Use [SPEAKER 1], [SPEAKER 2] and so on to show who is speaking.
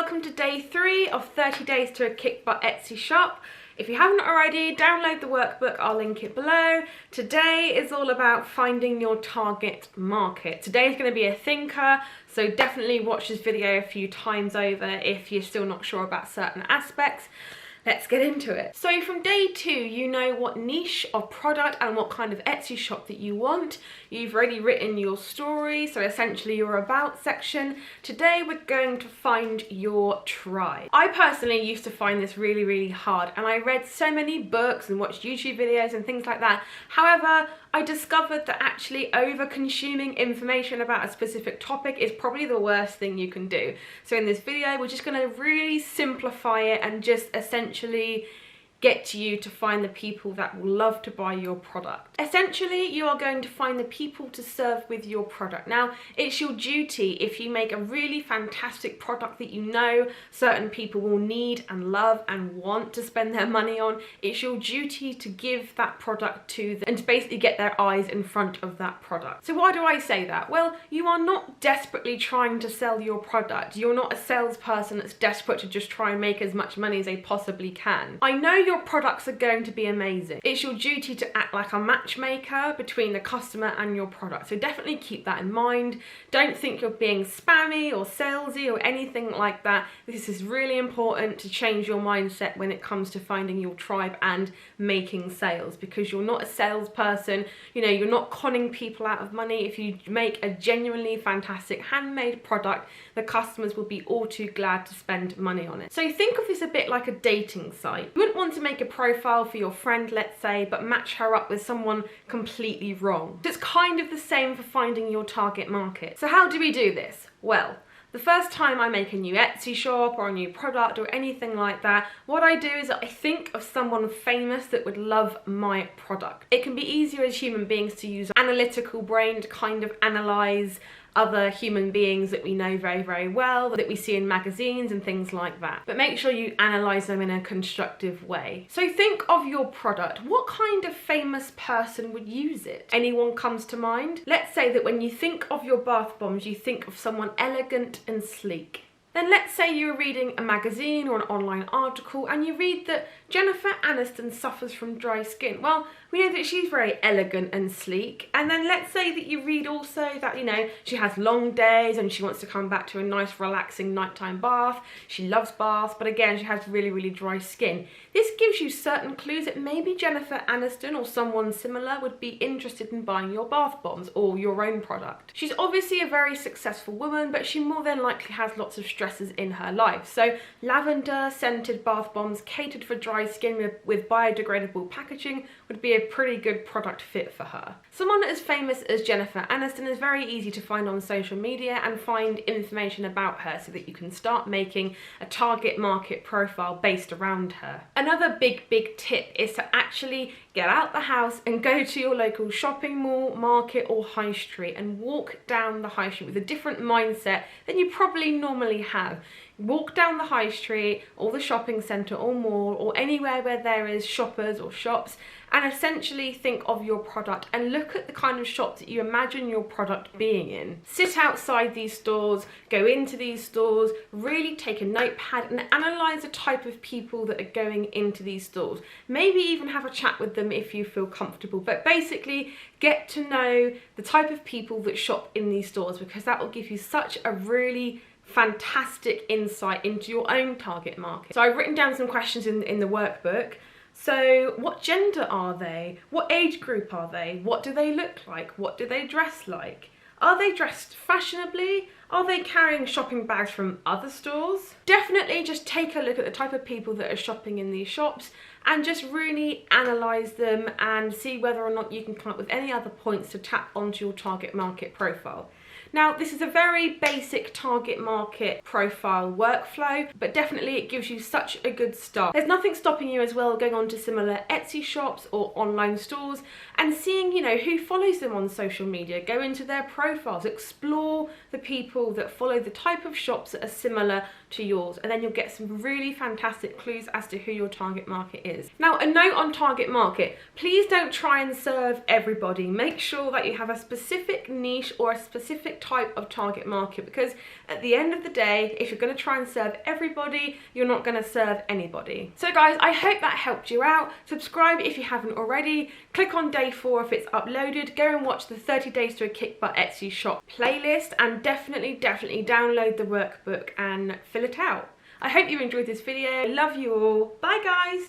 [SPEAKER 1] welcome to day 3 of 30 days to a kick butt Etsy shop. If you haven't already, download the workbook, I'll link it below. Today is all about finding your target market. Today is going to be a thinker, so definitely watch this video a few times over if you're still not sure about certain aspects. Let's get into it. So from day 2, you know what niche of product and what kind of Etsy shop that you want. You've already written your story, so essentially your about section. Today we're going to find your tribe. I personally used to find this really hard, and I read so many books and watched YouTube videos and things like that. However, I discovered that actually over-consuming information about a specific topic is probably the worst thing you can do. So in this video, we're just going to really simplify it and just essentially get you to find the people that will love to buy your product. Essentially, you are going to find the people to serve with your product. Now, it's your duty if you make a really fantastic product that you know certain people will need and love and want to spend their money on, it's your duty to give that product to them and to basically get their eyes in front of that product. So why do I say that? Well, you are not desperately trying to sell your product. You're not a salesperson that's desperate to just try and make as much money as they possibly can. I know your products are going to be amazing. It's your duty to act like a matchmaker between the customer and your product. So definitely keep that in mind. Don't think you're being spammy or salesy or anything like that. This is really important to change your mindset when it comes to finding your tribe and making sales, because you're not a salesperson. You know, you're not conning people out of money. If you make a genuinely fantastic handmade product, the customers will be all too glad to spend money on it. So think of this a bit like a dating site. You wouldn't want to make a profile for your friend, let's say, but match her up with someone completely wrong. It's kind of the same for finding your target market. So how do we do this? Well, the first time I make a new Etsy shop or a new product or anything like that, what I do is I think of someone famous that would love my product. It can be easier as human beings to use an analytical brain to kind of analyze other human beings that we know very well, that we see in magazines and things like that. But make sure you analyze them in a constructive way. So think of your product. What kind of famous person would use it? Anyone comes to mind? Let's say that when you think of your bath bombs, you think of someone elegant and sleek. Then let's say you're reading a magazine or an online article and you read that Jennifer Aniston suffers from dry skin. Well, we know that she's very elegant and sleek. And then let's say that you read also that, you know, she has long days and she wants to come back to a nice relaxing nighttime bath. She loves baths, but again, she has really dry skin. This gives you certain clues that maybe Jennifer Aniston or someone similar would be interested in buying your bath bombs or your own product. She's obviously a very successful woman, but she more than likely has lots of stresses in her life. So lavender scented bath bombs catered for dry skin with biodegradable packaging would be a pretty good product fit for her. Someone as famous as Jennifer Aniston is very easy to find on social media and find information about her so that you can start making a target market profile based around her. Another big tip is to actually get out the house and go to your local shopping mall, market or high street and walk down the high street with a different mindset than you probably normally have. Walk down the high street or the shopping centre or mall or anywhere where there is shoppers or shops, and essentially think of your product and look at the kind of shops that you imagine your product being in. Sit outside these stores, go into these stores, really take a notepad and analyse the type of people that are going into these stores. Maybe even have a chat with them if you feel comfortable, but basically get to know the type of people that shop in these stores, because that will give you such a really fantastic insight into your own target market. So I've written down some questions in the workbook. So what gender are they? What age group are they? What do they look like? What do they dress like? Are they dressed fashionably? Are they carrying shopping bags from other stores? Definitely just take a look at the type of people that are shopping in these shops and just really analyse them and see whether or not you can come up with any other points to tap onto your target market profile. Now, this is a very basic target market profile workflow, but definitely it gives you such a good start. There's nothing stopping you as well going on to similar Etsy shops or online stores and seeing, you know, who follows them on social media. Go into their profiles, explore the people that follow the type of shops that are similar to yours, and then you'll get some really fantastic clues as to who your target market is. Now, a note on target market: please don't try and serve everybody. Make sure that you have a specific niche or a specific type of target market, because at the end of the day, if you're going to try and serve everybody, you're not going to serve anybody. So guys, I hope that helped you out. Subscribe if you haven't already. Click on day 4 if it's uploaded. Go and watch the 30 days to a Kick Butt Etsy shop playlist, and definitely download the workbook and fill it out. I hope you enjoyed this video. Love you all. Bye guys.